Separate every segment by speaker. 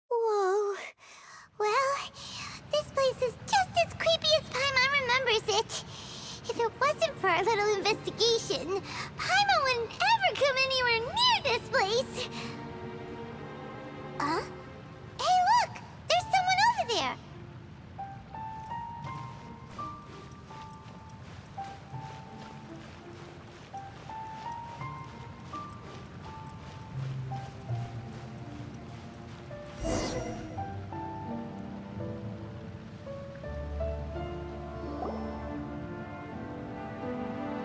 Speaker 1: Whoa. Well, this place is just as creepy as Paimon remembers it. If it wasn't for our little investigation, Paimon wouldn't ever come anywhere near this place. Hey, look! There's someone over there!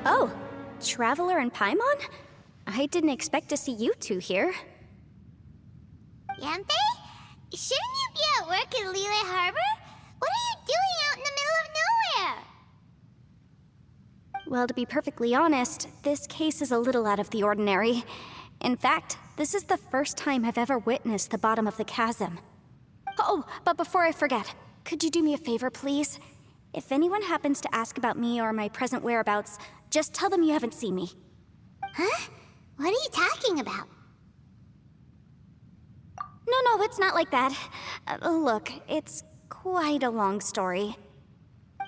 Speaker 2: Oh, Traveler and Paimon? I didn't expect to see you two here.
Speaker 1: Yampe? Shouldn't you be at work in Liyue Harbor? What are you doing out in the middle of nowhere?
Speaker 2: Well, to be perfectly honest, this case is a little out of the ordinary. In fact, this is the first time I've ever witnessed the bottom of the chasm. Oh, but before I forget, could you do me a favor, please? If anyone happens to ask about me or my present whereabouts, just tell them you haven't seen me.
Speaker 1: Huh? What are you talking about?
Speaker 2: No, it's not like that. Look, it's quite a long story.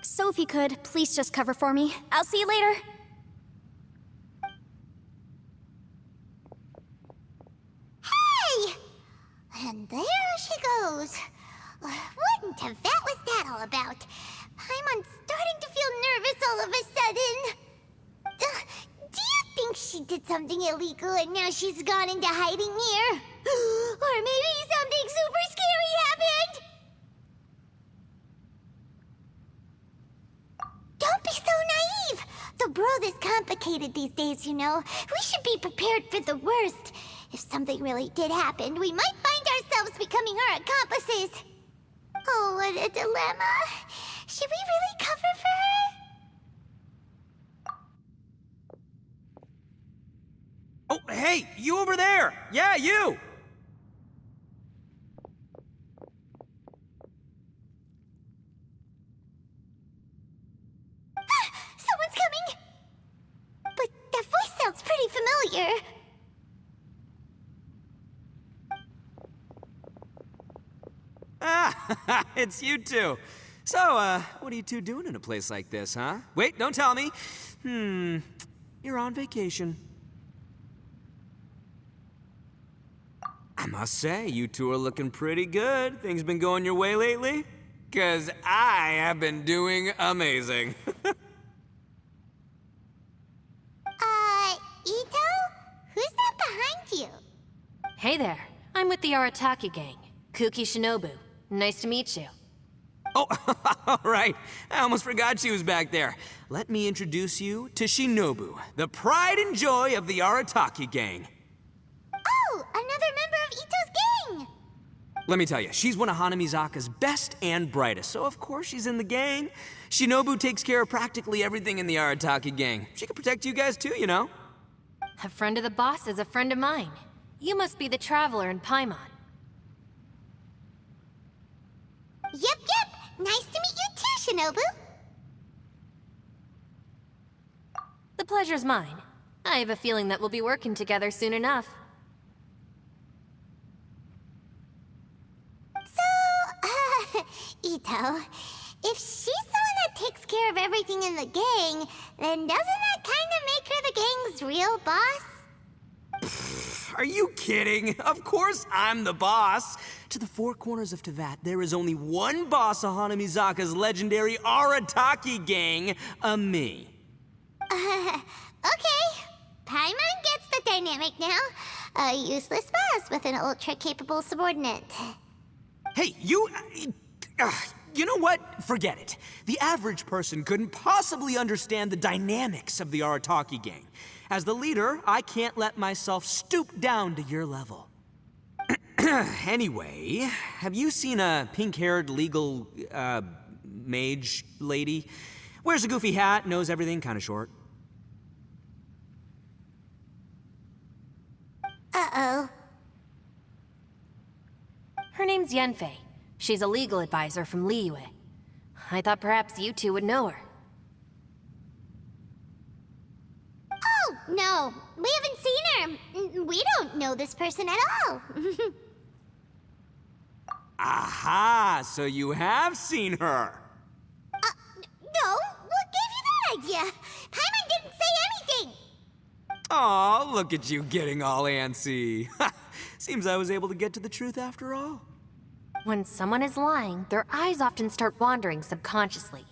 Speaker 2: So if you could, please just cover for me. I'll see you later.
Speaker 1: Hey! And there she goes. What in Tibet was that all about? Paimon's starting to feel nervous all of a sudden. Do you think she did something illegal and now she's gone into hiding here? Or maybe something super scary happened? Don't be so naive! The world is complicated these days, you know. We should be prepared for the worst. If something really did happen, we might find ourselves becoming her accomplices. Oh, what a dilemma. Should we really cover for her?
Speaker 3: Oh, hey, you over there! Yeah, you!
Speaker 1: Someone's coming! But that voice sounds pretty familiar.
Speaker 3: Ah, it's you two. So, what are you two doing in a place like this, huh? Wait, don't tell me. You're on vacation. I must say, you two are looking pretty good. Things been going your way lately? 'Cause I have been doing amazing.
Speaker 1: Ito? Who's that behind you?
Speaker 4: Hey there, I'm with the Arataki gang. Kuki Shinobu. Nice to meet you.
Speaker 3: Oh, all right. I almost forgot she was back there. Let me introduce you to Shinobu, the pride and joy of the Arataki gang.
Speaker 1: Oh, another member of Ito's gang!
Speaker 3: Let me tell you, she's one of Hanamizaka's best and brightest, so of course she's in the gang. Shinobu takes care of practically everything in the Arataki gang. She can protect you guys too, you know?
Speaker 4: A friend of the boss is a friend of mine. You must be the Traveler in Paimon.
Speaker 1: Yep. Nice to meet you too, Shinobu.
Speaker 4: The pleasure's mine. I have a feeling that we'll be working together soon enough.
Speaker 1: So, Ito, if she's the one that takes care of everything in the gang, then doesn't that kind of make her the gang's real boss?
Speaker 3: Are you kidding? Of course I'm the boss. To the four corners of Teyvat, there is only one boss of Hanamizaka's legendary Arataki gang, me.
Speaker 1: Okay. Paimon gets the dynamic now. A useless boss with an ultra-capable subordinate.
Speaker 3: Hey, you know what? Forget it. The average person couldn't possibly understand the dynamics of the Arataki gang. As the leader, I can't let myself stoop down to your level. Anyway, have you seen a pink-haired legal, mage lady? Wears a goofy hat, knows everything, kinda short.
Speaker 1: Uh-oh. Her
Speaker 4: Her name's Yanfei. She's a legal advisor from Liyue. I thought perhaps you two would know her.
Speaker 1: Oh, no. We haven't seen her. We don't know this person at all.
Speaker 3: Aha! So you have seen her!
Speaker 1: No, what gave you that idea? Paimon didn't say anything.
Speaker 3: Aw, look at you getting all antsy. Seems I was able to get to the truth after all.
Speaker 4: When someone is lying, their eyes often start wandering subconsciously.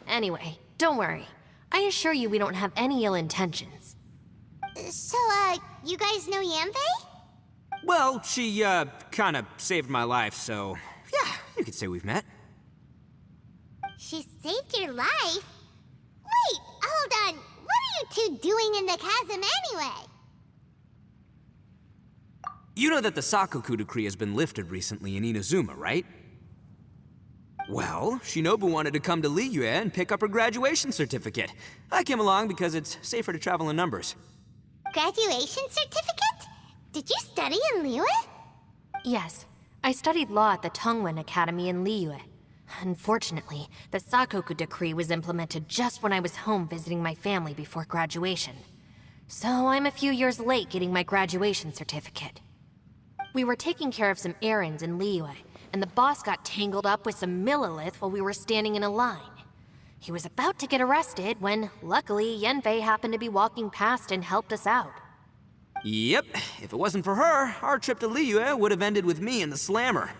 Speaker 4: Anyway, don't worry. I assure you we don't have any ill intentions.
Speaker 1: So, you guys know Yanfei?
Speaker 3: Well, she, kinda saved my life, so yeah, you could say we've met.
Speaker 1: She saved your life? Wait, hold on. What are you two doing in the chasm anyway?
Speaker 3: You know that the Sakoku decree has been lifted recently in Inazuma, right? Well, Shinobu wanted to come to Liyue and pick up her graduation certificate. I came along because it's safer to travel in numbers.
Speaker 1: Graduation certificate? Did you study in Liyue?
Speaker 4: Yes, I studied law at the Tongwen Academy in Liyue. Unfortunately, the Sakoku decree was implemented just when I was home visiting my family before graduation. So I'm a few years late getting my graduation certificate. We were taking care of some errands in Liyue, and the boss got tangled up with some Millilith while we were standing in a line. He was about to get arrested when, luckily, Yanfei happened to be walking past and helped us out.
Speaker 3: Yep, if it wasn't for her, our trip to Liyue would have ended with me in the slammer.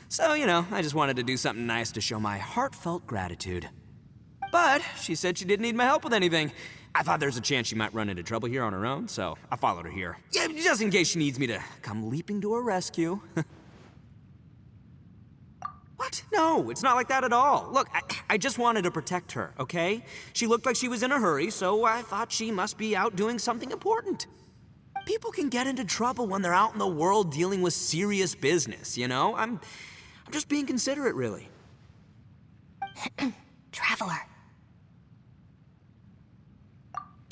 Speaker 3: So, you know, I just wanted to do something nice to show my heartfelt gratitude. But she said she didn't need my help with anything. I thought there's a chance she might run into trouble here on her own, so I followed her here. Yeah, just in case she needs me to come leaping to her rescue. What? No, it's not like that at all. Look, I just wanted to protect her, okay? She looked like she was in a hurry, so I thought she must be out doing something important. People can get into trouble when they're out in the world dealing with serious business, you know? I'm just being considerate, really.
Speaker 4: Traveler.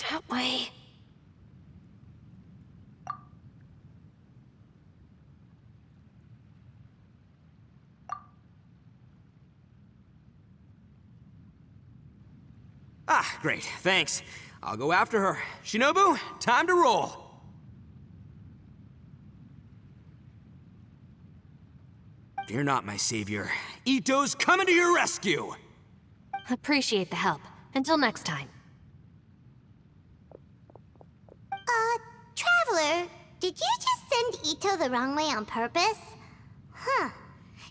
Speaker 4: That way.
Speaker 3: Ah, great, thanks. I'll go after her. Shinobu, time to roll. Fear not, my savior. Ito's coming to your rescue!
Speaker 4: Appreciate the help. Until next time.
Speaker 1: Traveler, did you just send Ito the wrong way on purpose? Huh.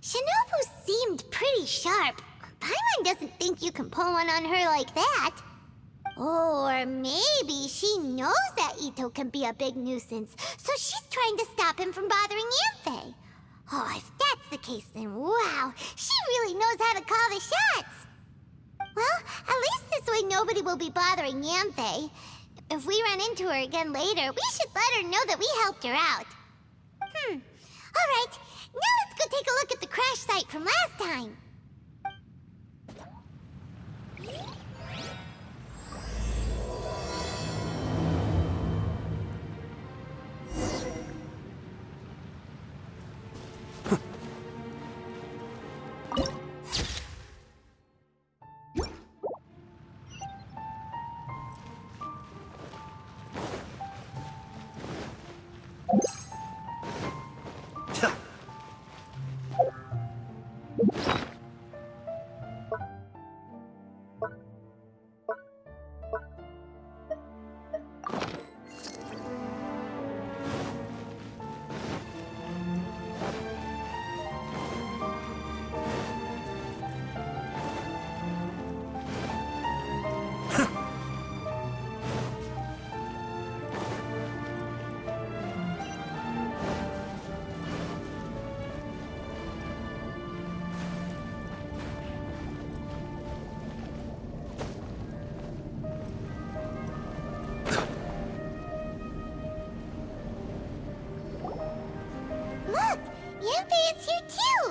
Speaker 1: Shinobu seemed pretty sharp. Paimon doesn't think you can pull one on her like that. Or maybe she knows that Ito can be a big nuisance, so she's trying to stop him from bothering Yanfei. Oh, if that's the case, then wow, she really knows how to call the shots. Well, at least this way nobody will be bothering Yanfei. If we run into her again later, we should let her know that we helped her out. All right, now let's go take a look at the crash site from last time. Look, Yanfei is here too.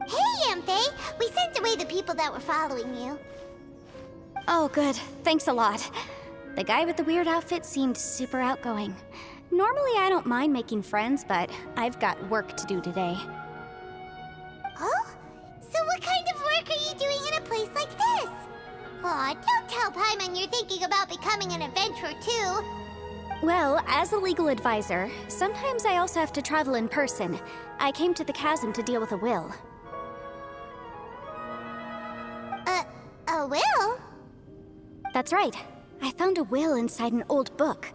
Speaker 1: Hey, Yanfei, we sent away the people that were following you.
Speaker 2: Oh, good. Thanks a lot. The guy with the weird outfit seemed super outgoing. Normally I don't mind making friends, but I've got work to do today.
Speaker 1: Oh? So what kind of work are you doing in a place like this? Aw, don't tell Paimon you're thinking about becoming an adventurer too.
Speaker 2: Well, as a legal advisor, sometimes I also have to travel in person. I came to the Chasm to deal with a will.
Speaker 1: A will?
Speaker 2: That's right. I found a will inside an old book.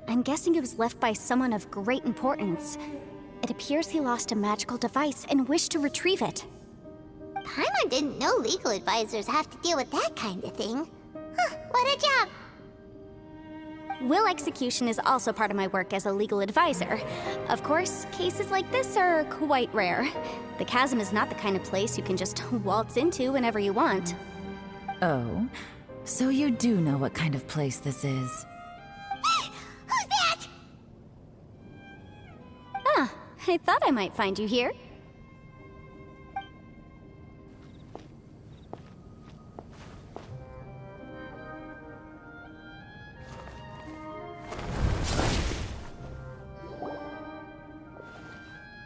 Speaker 2: I'm guessing it was left by someone of great importance. It appears he lost a magical device and wished to retrieve it.
Speaker 1: Paimon didn't know legal advisors have to deal with that kind of thing. Huh, what a job!
Speaker 2: Will execution is also part of my work as a legal advisor. Of course, cases like this are quite rare. The Chasm is not the kind of place you can just waltz into whenever you want.
Speaker 5: Oh, so you do know what kind of place this is.
Speaker 1: Who's that?
Speaker 2: Ah, I thought I might find you here.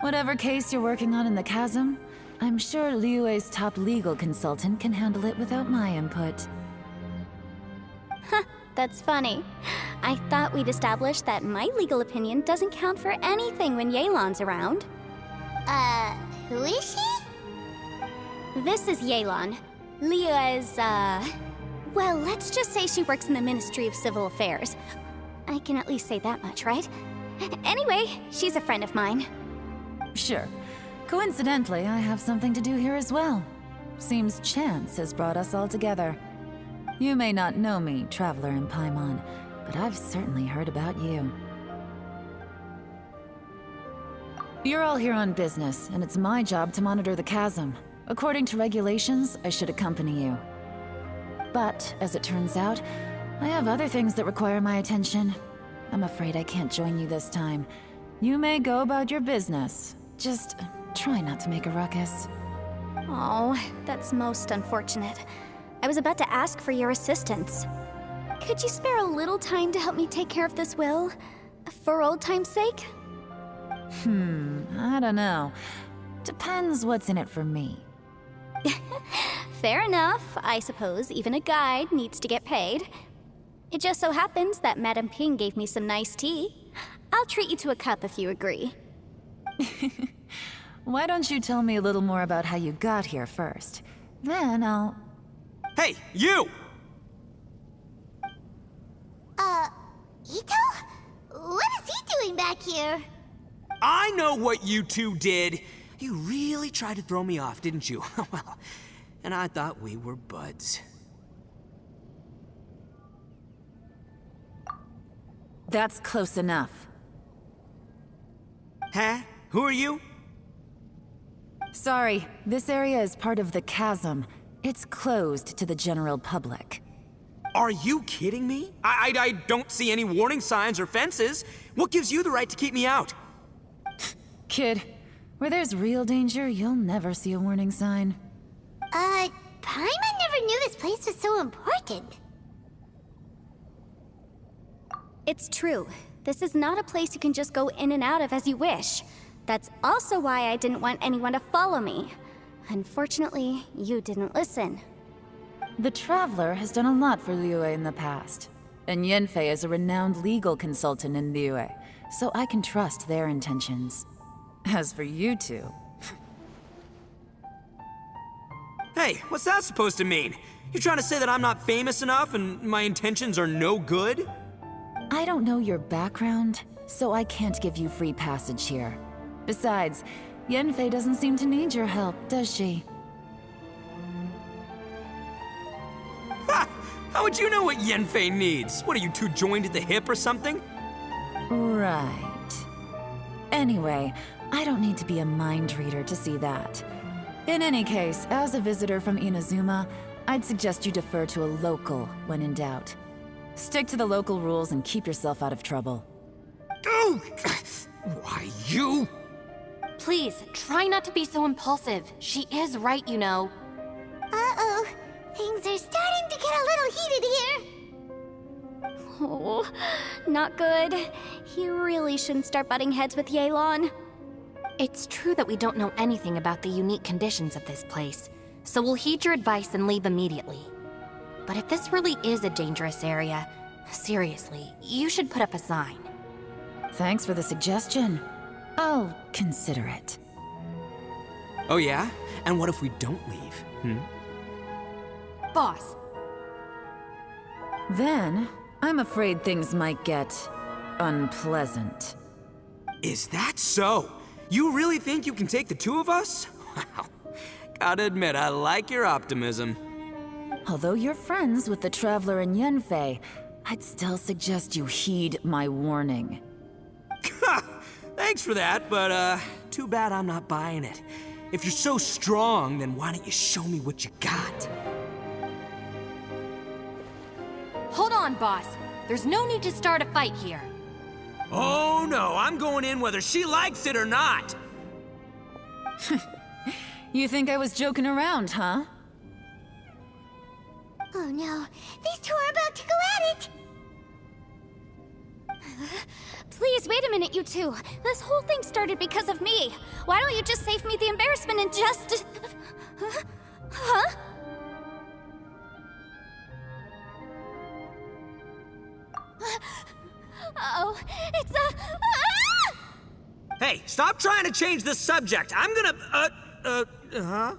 Speaker 5: Whatever case you're working on in the Chasm, I'm sure Liyue's top legal consultant can handle it without my input.
Speaker 2: Huh, that's funny. I thought we'd established that my legal opinion doesn't count for anything when Yelan's around.
Speaker 1: Who is she?
Speaker 2: This is Yelan. Liyue's, well, let's just say she works in the Ministry of Civil Affairs. I can at least say that much, right? Anyway, she's a friend of mine.
Speaker 5: Sure. Coincidentally, I have something to do here as well. Seems chance has brought us all together. You may not know me, Traveler in Paimon, but I've certainly heard about you. You're all here on business, and it's my job to monitor the Chasm. According to regulations, I should accompany you. But, as it turns out, I have other things that require my attention. I'm afraid I can't join you this time. You may go about your business. Just try not to make a ruckus.
Speaker 2: Oh, that's most unfortunate. I was about to ask for your assistance. Could you spare a little time to help me take care of this will? For old time's sake?
Speaker 5: I don't know. Depends what's in it for me.
Speaker 2: Fair enough. I suppose even a guide needs to get paid. It just so happens that Madame Ping gave me some nice tea. I'll treat you to a cup if you agree.
Speaker 5: Why don't you tell me a little more about how you got here first? Then I'll...
Speaker 3: Hey, you!
Speaker 1: Ito? What is he doing back here?
Speaker 3: I know what you two did. You really tried to throw me off, didn't you? Well, and I thought we were buds.
Speaker 5: That's close enough.
Speaker 3: Huh? Who are you?
Speaker 5: Sorry, this area is part of the Chasm. It's closed to the general public.
Speaker 3: Are you kidding me? I don't see any warning signs or fences. What gives you the right to keep me out?
Speaker 5: Kid, where there's real danger, you'll never see a warning sign.
Speaker 1: Paimon never knew this place was so important.
Speaker 2: It's true. This is not a place you can just go in and out of as you wish. That's also why I didn't want anyone to follow me. Unfortunately, you didn't listen.
Speaker 5: The Traveler has done a lot for Liyue in the past. And Yanfei is a renowned legal consultant in Liyue, so I can trust their intentions. As for you two...
Speaker 3: Hey, what's that supposed to mean? You trying to say that I'm not famous enough and my intentions are no good?
Speaker 5: I don't know your background, so I can't give you free passage here. Besides, Yanfei doesn't seem to need your help, does she?
Speaker 3: Ha! How would you know what Yanfei needs? What, are you two joined at the hip or something?
Speaker 5: Right. Anyway, I don't need to be a mind reader to see that. In any case, as a visitor from Inazuma, I'd suggest you defer to a local when in doubt. Stick to the local rules and keep yourself out of trouble.
Speaker 3: Oh! Why, you?
Speaker 4: Please, try not to be so impulsive. She is right, you know.
Speaker 1: Uh-oh. Things are starting to get a little heated here.
Speaker 2: Oh, not good. He really shouldn't start butting heads with Yelan.
Speaker 4: It's true that we don't know anything about the unique conditions of this place, so we'll heed your advice and leave immediately. But if this really is a dangerous area, seriously, you should put up a sign.
Speaker 5: Thanks for the suggestion. I'll consider it.
Speaker 3: Oh yeah? And what if we don't leave?
Speaker 4: Boss,
Speaker 5: Then, I'm afraid things might get unpleasant.
Speaker 3: Is that so? You really think you can take the two of us? Wow. Gotta admit, I like your optimism.
Speaker 5: Although you're friends with the Traveler and Yenfei, I'd still suggest you heed my warning.
Speaker 3: Thanks for that, but too bad I'm not buying it. If you're so strong, then why don't you show me what you got?
Speaker 4: hold on, boss. There's no need to start a fight here.
Speaker 3: Oh no, I'm going in whether she likes it or not.
Speaker 5: You think I was joking around, huh?
Speaker 1: Oh no, these two are about to go at it!
Speaker 2: Please, wait a minute, you two. This whole thing started because of me. Why don't you just save me the embarrassment and just... Huh? Uh-oh, it's a...
Speaker 3: Hey, stop trying to change the subject. I'm gonna, huh? Ah!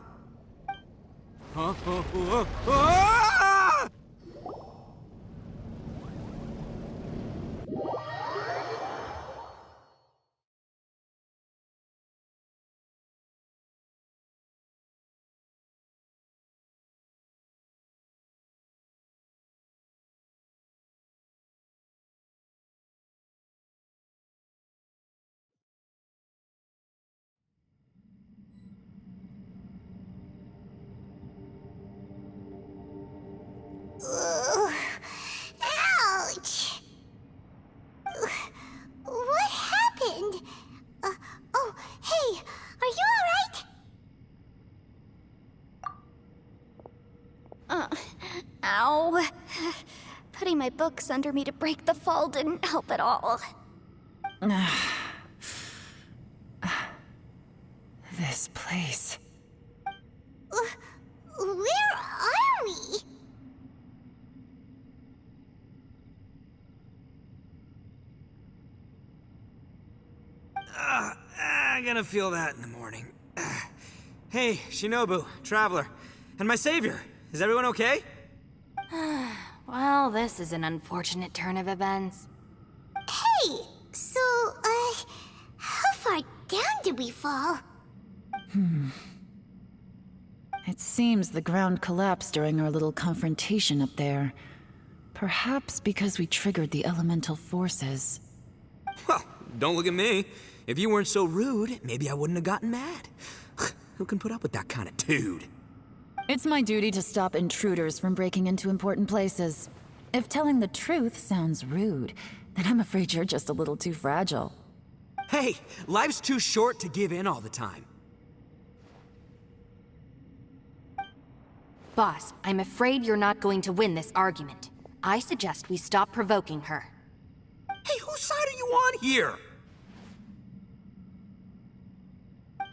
Speaker 1: Ugh. Ouch! Ugh. What happened? Oh, hey, are you alright?
Speaker 2: Ow. Putting my books under me to break the fall didn't help at all.
Speaker 5: This place.
Speaker 1: Where are we?
Speaker 3: I'm gonna feel that in the morning. Hey, Shinobu, Traveler, and my savior. Is everyone okay?
Speaker 4: Well, this is an unfortunate turn of events.
Speaker 1: Hey, so, how far down did we fall?
Speaker 5: It seems the ground collapsed during our little confrontation up there. Perhaps because we triggered the elemental forces.
Speaker 3: Well, don't look at me. If you weren't so rude, maybe I wouldn't have gotten mad. Who can put up with that kind of dude?
Speaker 5: It's my duty to stop intruders from breaking into important places. If telling the truth sounds rude, then I'm afraid you're just a little too fragile.
Speaker 3: Hey, life's too short to give in all the time.
Speaker 4: Boss, I'm afraid you're not going to win this argument. I suggest we stop provoking her.
Speaker 3: Hey, whose side are you on here?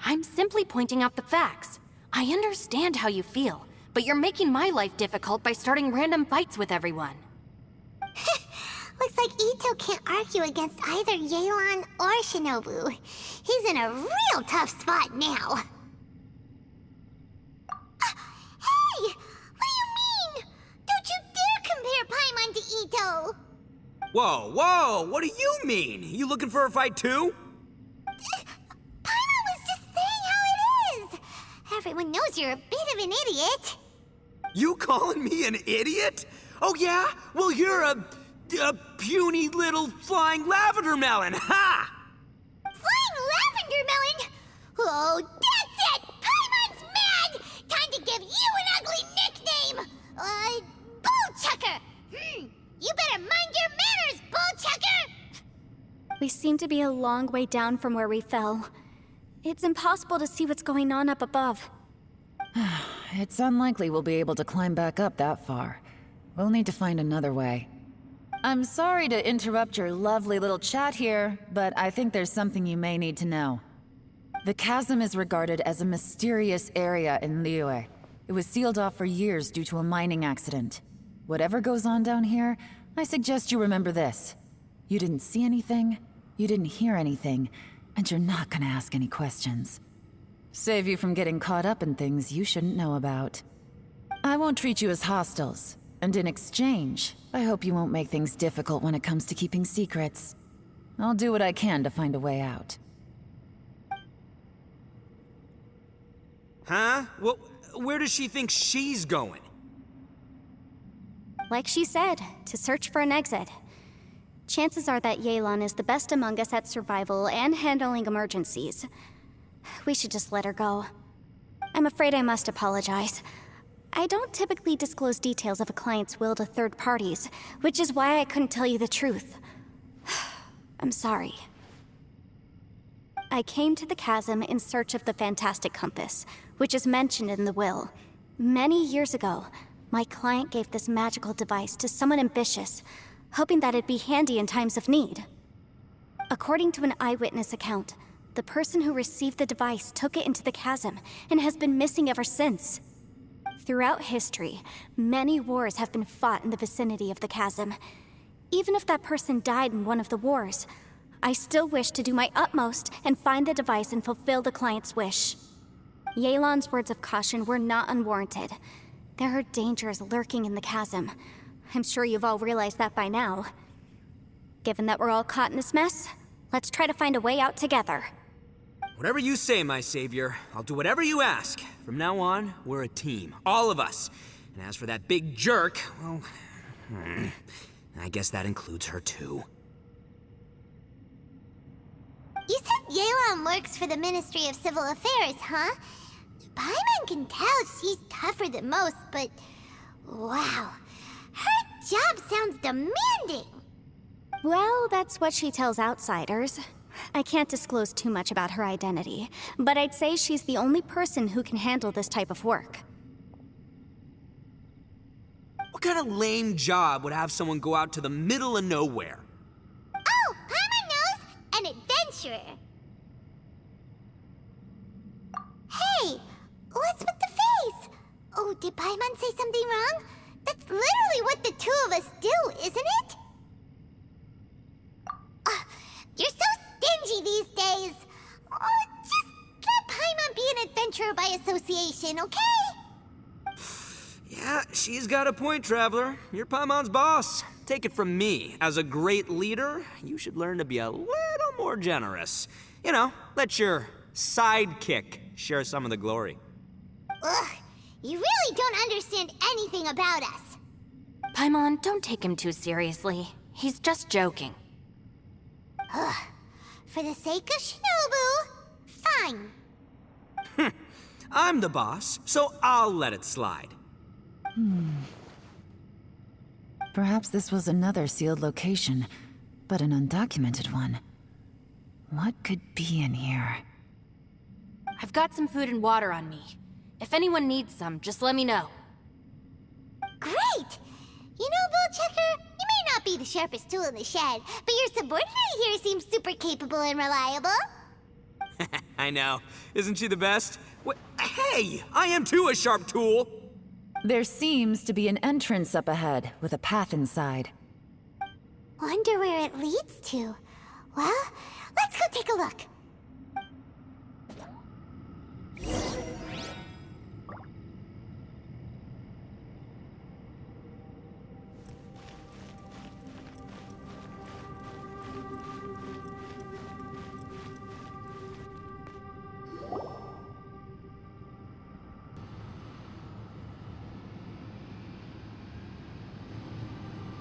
Speaker 4: I'm simply pointing out the facts. I understand how you feel, but you're making my life difficult by starting random fights with everyone.
Speaker 1: Looks like Ito can't argue against either Yelan or Shinobu. He's in a real tough spot now. Hey! What do you mean? Don't you dare compare Paimon to Ito!
Speaker 3: Whoa, whoa, what do you mean? You looking for a fight too?
Speaker 1: Paimon was just saying how it is! Everyone knows you're a bit of an idiot.
Speaker 3: You calling me an idiot? Oh yeah? Well, you're a puny little flying lavender melon, ha!
Speaker 1: Flying lavender melon? Oh, that's it! Paimon's mad! Time to give you an ugly nickname! Bullchucker! You better mind your manners, Bullchucker!
Speaker 2: We seem to be a long way down from where we fell. It's impossible to see what's going on up above.
Speaker 5: It's unlikely we'll be able to climb back up that far. We'll need to find another way. I'm sorry to interrupt your lovely little chat here, but I think there's something you may need to know. The chasm is regarded as a mysterious area in Liyue. It was sealed off for years due to a mining accident. Whatever goes on down here, I suggest you remember this. You didn't see anything, you didn't hear anything, and you're not gonna ask any questions. Save you from getting caught up in things you shouldn't know about. I won't treat you as hostiles, and in exchange, I hope you won't make things difficult when it comes to keeping secrets. I'll do what I can to find a way out.
Speaker 3: Huh? Well, where does she think she's going?
Speaker 2: Like she said, to search for an exit. Chances are that Yelan is the best among us at survival and handling emergencies. We should just let her go. I'm afraid I must apologize. I don't typically disclose details of a client's will to third parties, which is why I couldn't tell you the truth. I'm sorry. I came to the chasm in search of the fantastic compass, which is mentioned in the will. Many years ago, my client gave this magical device to someone ambitious, hoping that it'd be handy in times of need. According to an eyewitness account, the person who received the device took it into the chasm and has been missing ever since. Throughout history, many wars have been fought in the vicinity of the chasm. Even if that person died in one of the wars, I still wish to do my utmost and find the device and fulfill the client's wish. Yelan's words of caution were not unwarranted. There are dangers lurking in the chasm. I'm sure you've all realized that by now. Given that we're all caught in this mess, let's try to find a way out together.
Speaker 3: Whatever you say, my savior. I'll do whatever you ask. From now on, we're a team. All of us. And as for that big jerk, well... I guess that includes her too.
Speaker 1: You said Yelan works for the Ministry of Civil Affairs, huh? Paimon can tell she's tougher than most, but... wow. Her job sounds demanding!
Speaker 2: Well, that's what she tells outsiders. I can't disclose too much about her identity, but I'd say she's the only person who can handle this type of work.
Speaker 3: What kind of lame job would have someone go out to the middle of nowhere?
Speaker 1: Oh, Paimon knows! An adventurer! Hey! What's with the face? Oh, did Paimon say something wrong? That's literally what the two of us do, isn't it? You're so stingy these days. Oh, just let Paimon be an adventurer by association, okay?
Speaker 3: Yeah, she's got a point, Traveler. You're Paimon's boss. Take it from me. As a great leader, you should learn to be a little more generous. You know, let your sidekick share some of the glory.
Speaker 1: Ugh, you really don't understand anything about us.
Speaker 4: Paimon, don't take him too seriously. He's just joking.
Speaker 1: Ugh, for the sake of Shinobu, fine.
Speaker 3: I'm the boss, so I'll let it slide.
Speaker 5: Perhaps this was another sealed location, but an undocumented one. What could be in here?
Speaker 4: I've got some food and water on me. If anyone needs some, just let me know.
Speaker 1: Great! You know, Bullchecker, you may not be the sharpest tool in the shed, but your subordinate here seems super capable and reliable.
Speaker 3: I know. Isn't she the best? Hey, I am too a sharp tool.
Speaker 5: There seems to be an entrance up ahead, with a path inside.
Speaker 1: Wonder where it leads to. Well, let's go take a look.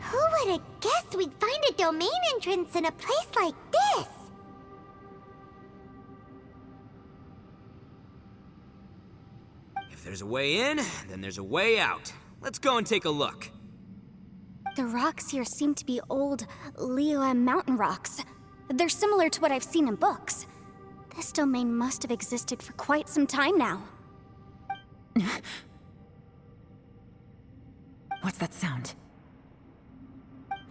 Speaker 1: Who would have guessed we'd find a domain entrance in a place like this?
Speaker 3: If there's a way in, then there's a way out. Let's go and take a look.
Speaker 2: The rocks here seem to be old Liyue mountain rocks. They're similar to what I've seen in books. This domain must have existed for quite some time now.
Speaker 5: What's that sound?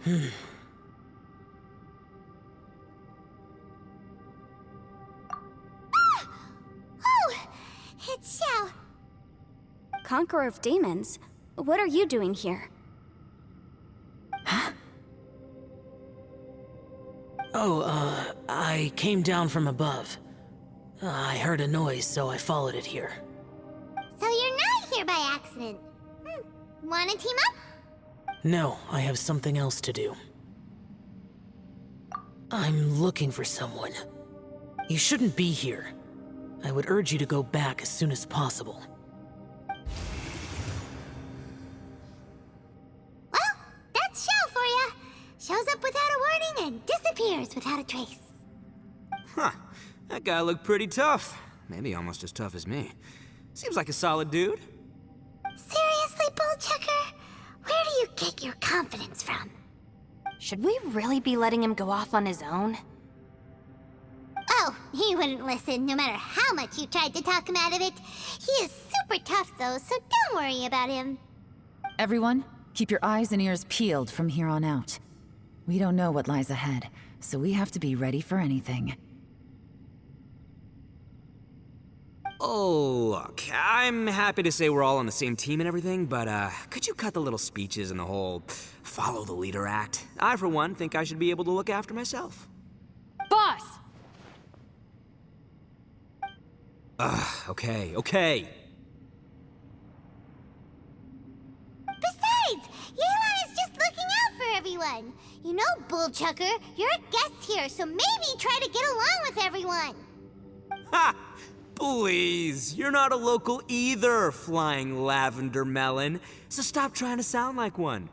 Speaker 1: Oh, it's Xiao.
Speaker 2: Conqueror of Demons? What are you doing here?
Speaker 6: I came down from above. I heard a noise, so I followed it here.
Speaker 1: So you're not here by accident. Wanna team up?
Speaker 6: No, I have something else to do. I'm looking for someone. You shouldn't be here. I would urge you to go back as soon as possible.
Speaker 1: Well, that's Xiao for ya. Shows up without a warning and disappears without a trace.
Speaker 3: Huh. That guy looked pretty tough. Maybe almost as tough as me. Seems like a solid dude.
Speaker 1: Seriously, Bullchucker? Where do you get your confidence from?
Speaker 4: Should we really be letting him go off on his own?
Speaker 1: Oh, he wouldn't listen no matter how much you tried to talk him out of it. He is super tough though, so don't worry about him.
Speaker 5: Everyone, keep your eyes and ears peeled from here on out. We don't know what lies ahead, so we have to be ready for anything.
Speaker 3: Oh, look, I'm happy to say we're all on the same team and everything, but could you cut the little speeches and the whole follow the leader act? I, for one, think I should be able to look after myself.
Speaker 4: Boss!
Speaker 3: Okay.
Speaker 1: Besides, Yelan is just looking out for everyone. You know, Bullchucker, you're a guest here, so maybe try to get along with everyone.
Speaker 3: Ha! Please, you're not a local either, flying lavender melon, so stop trying to sound like one.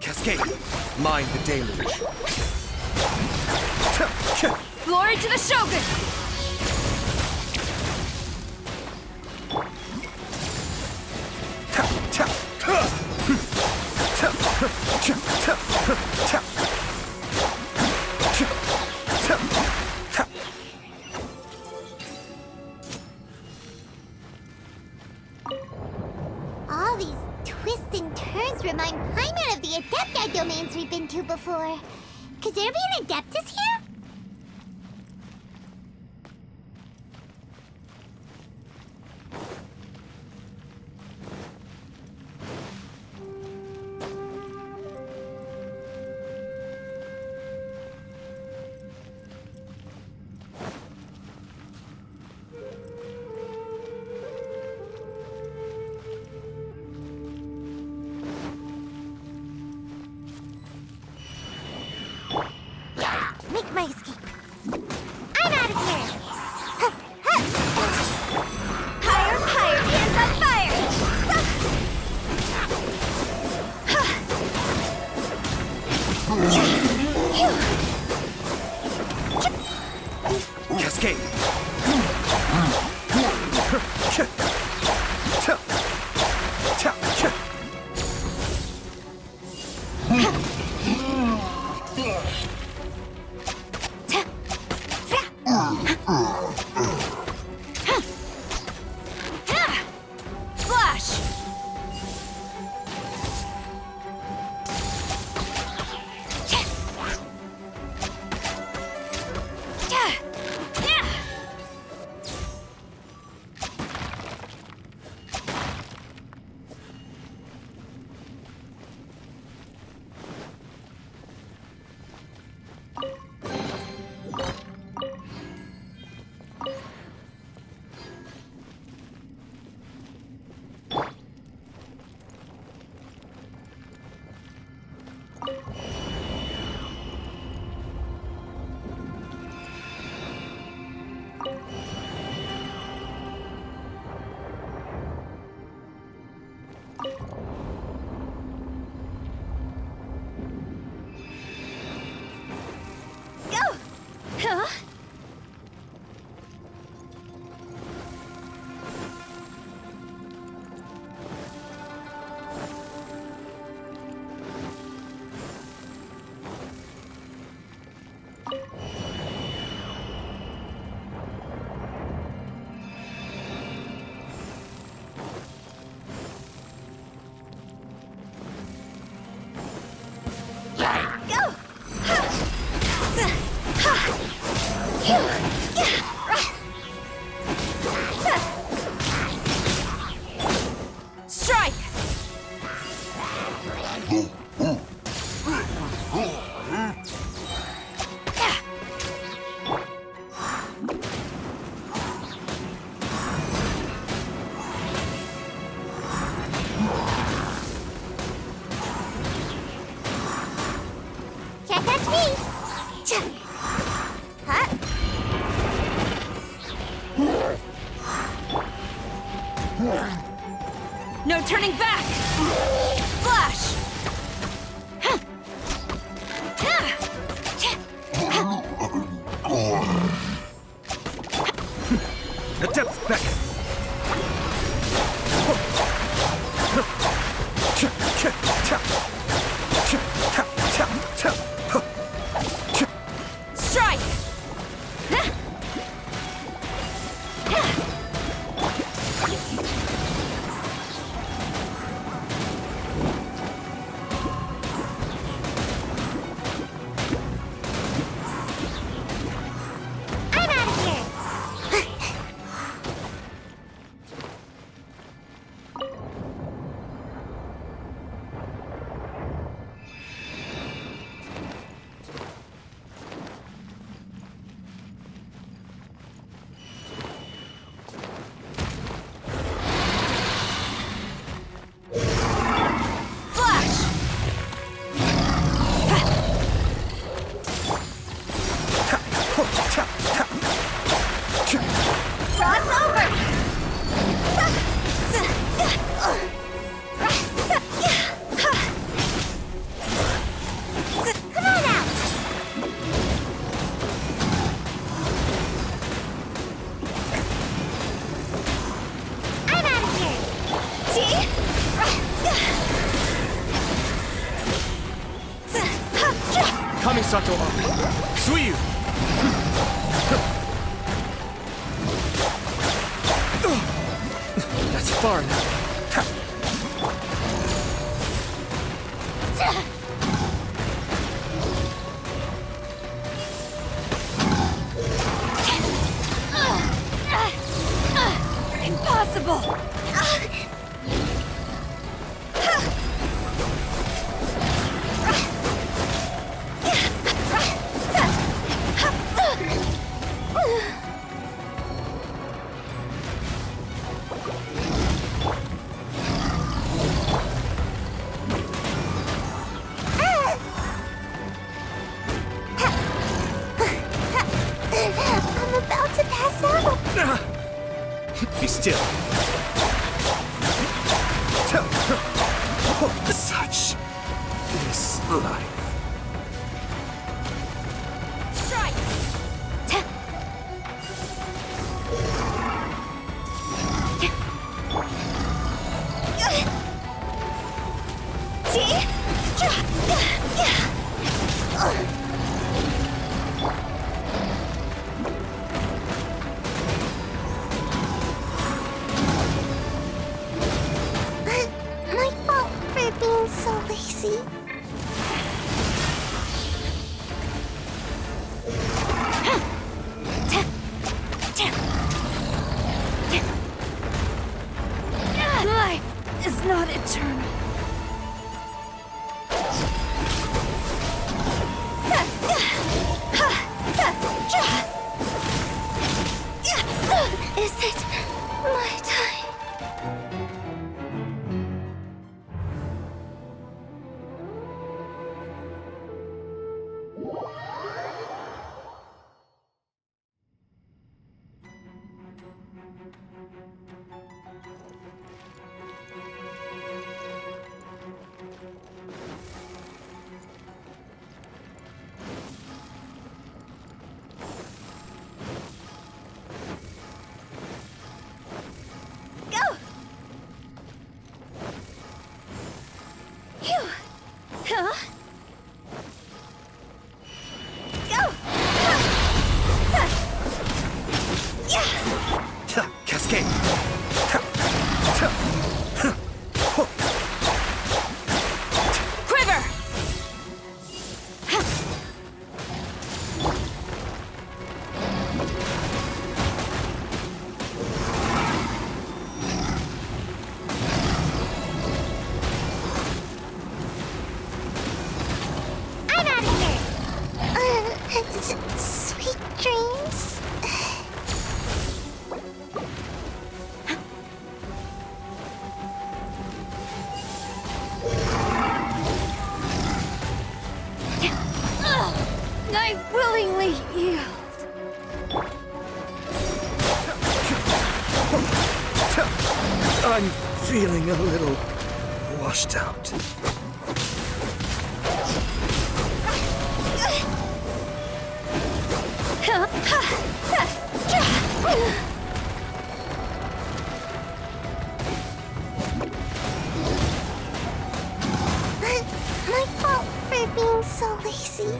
Speaker 7: Cascade! Mind the deluge!
Speaker 2: Glory to the Shogun!
Speaker 1: All these twists and turns remind Paimon of the Adepti domains we've been to before. Could there be an Adeptus here? Make
Speaker 2: Huh? Go! Strike!
Speaker 1: Can't catch me! Huh?
Speaker 2: No turning back! Flash!
Speaker 7: The depths beckon.
Speaker 2: Strike!
Speaker 1: I'm out of here!
Speaker 2: Flash! Cross over!
Speaker 1: Come on out! I'm out of here!
Speaker 2: See?
Speaker 7: Kamisato Army. Suiyu. That's far enough.
Speaker 2: Impossible!
Speaker 1: I'm about to pass out!
Speaker 7: Be still. Such is life.
Speaker 2: Strike! See?
Speaker 1: My fault for being so lazy.
Speaker 2: Life is not eternal.
Speaker 1: Is it my time?
Speaker 2: I willingly yield.
Speaker 7: I'm feeling a little washed out.
Speaker 1: My fault for being so lazy.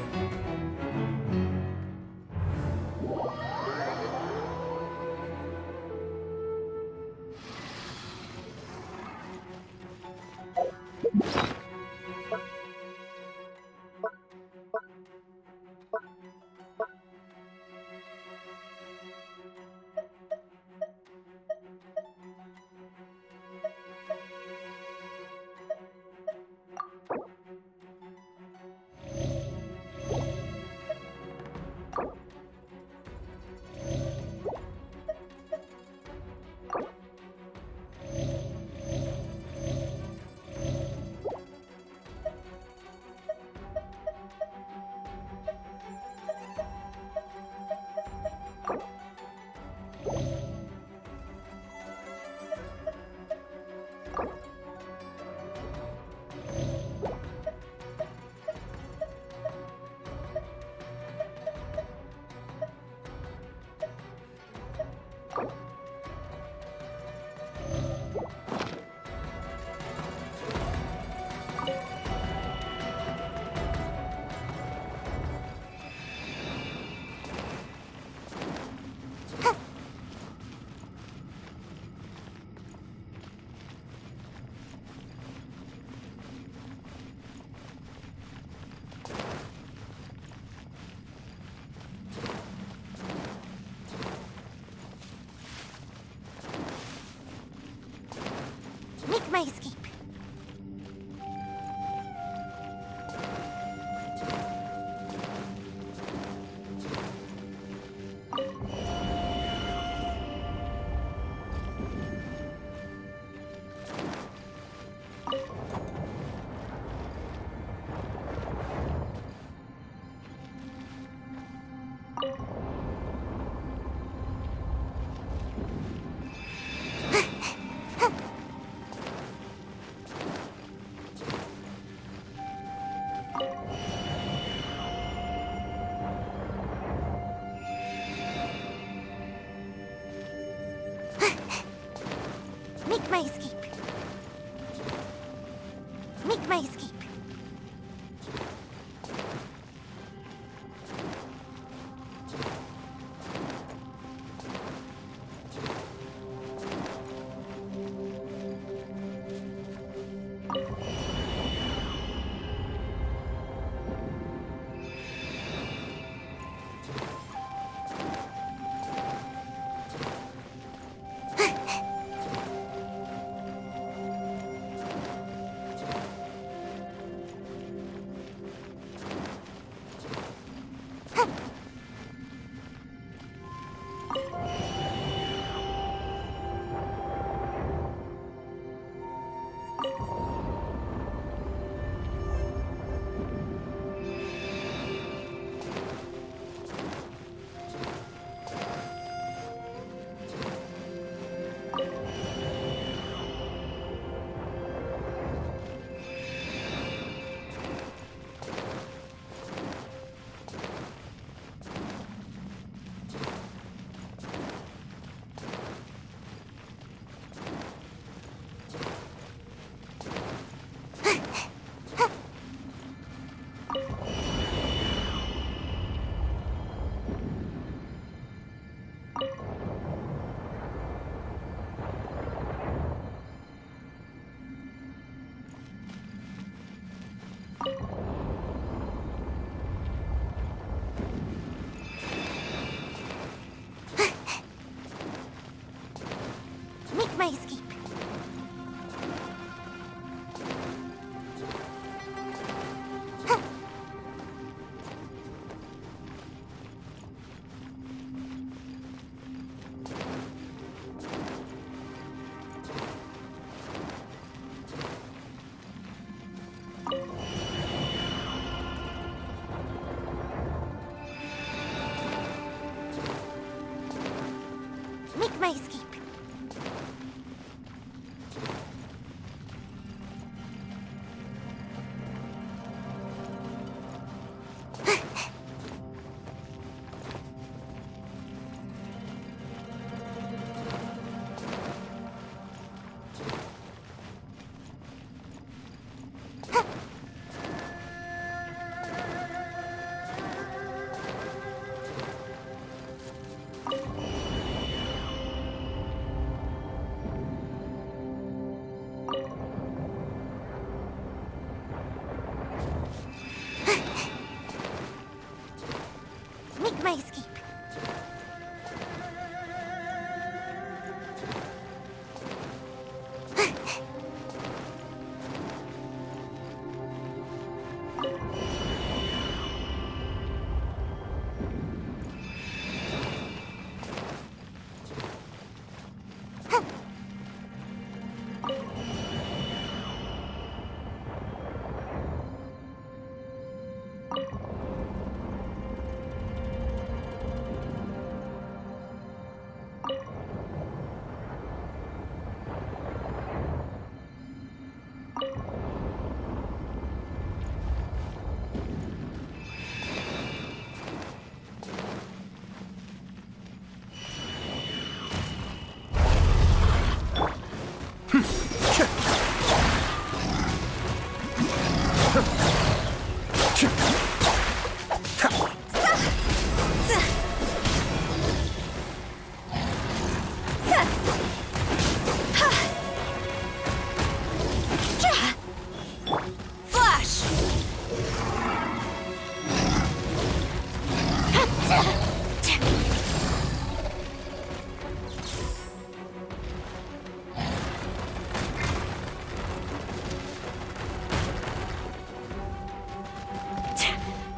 Speaker 1: Make my escape. Make my escape. Make my escape.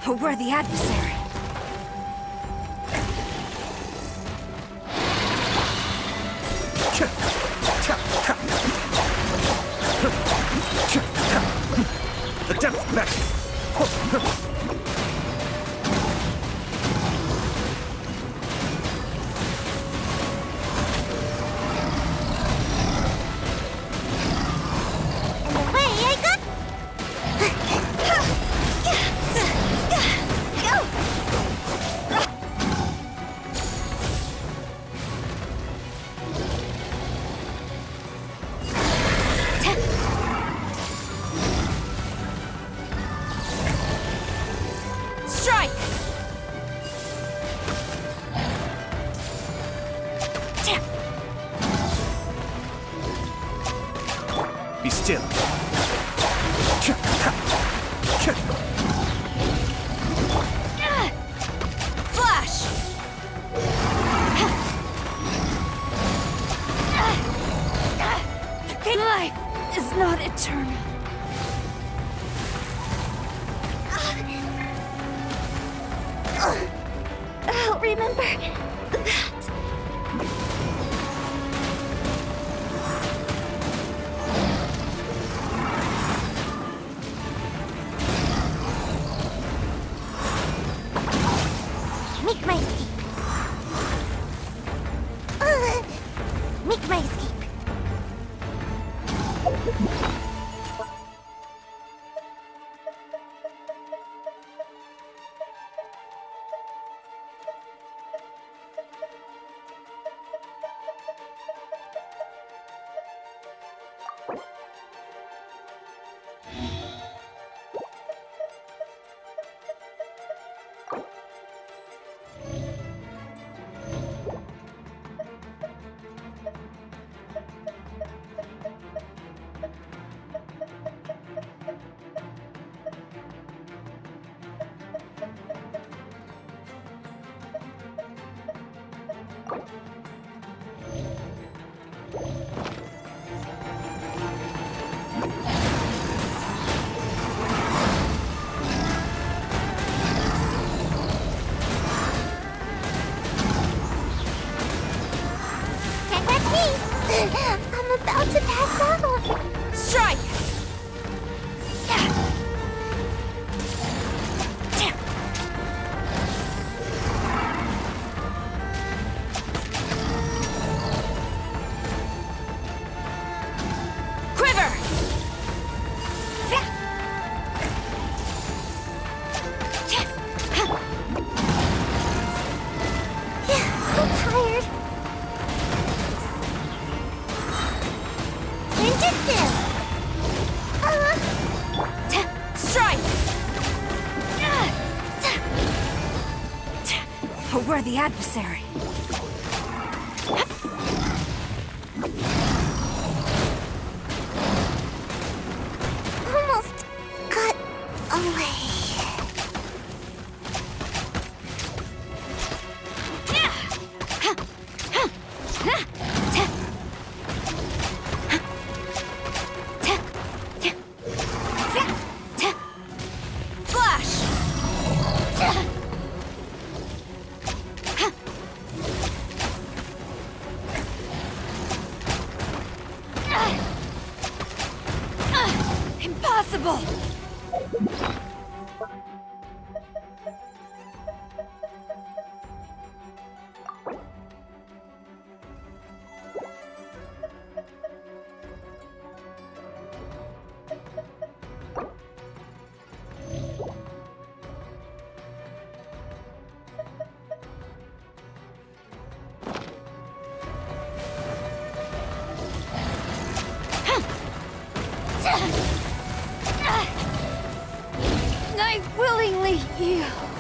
Speaker 2: A worthy adversary.
Speaker 7: The depth back!
Speaker 1: And away I go!
Speaker 2: Strike!
Speaker 7: Be still.
Speaker 2: Flash! Life is not eternal. I'll remember that.
Speaker 1: Make my escape. Make my escape. Can't catch me! I'm about to pass out!
Speaker 2: Strike! Quiver!
Speaker 1: I'm tired. Ninjutsu!
Speaker 2: Strike! A worthy adversary.
Speaker 1: Almost got away.
Speaker 2: Flash! Impossible! I willingly yield.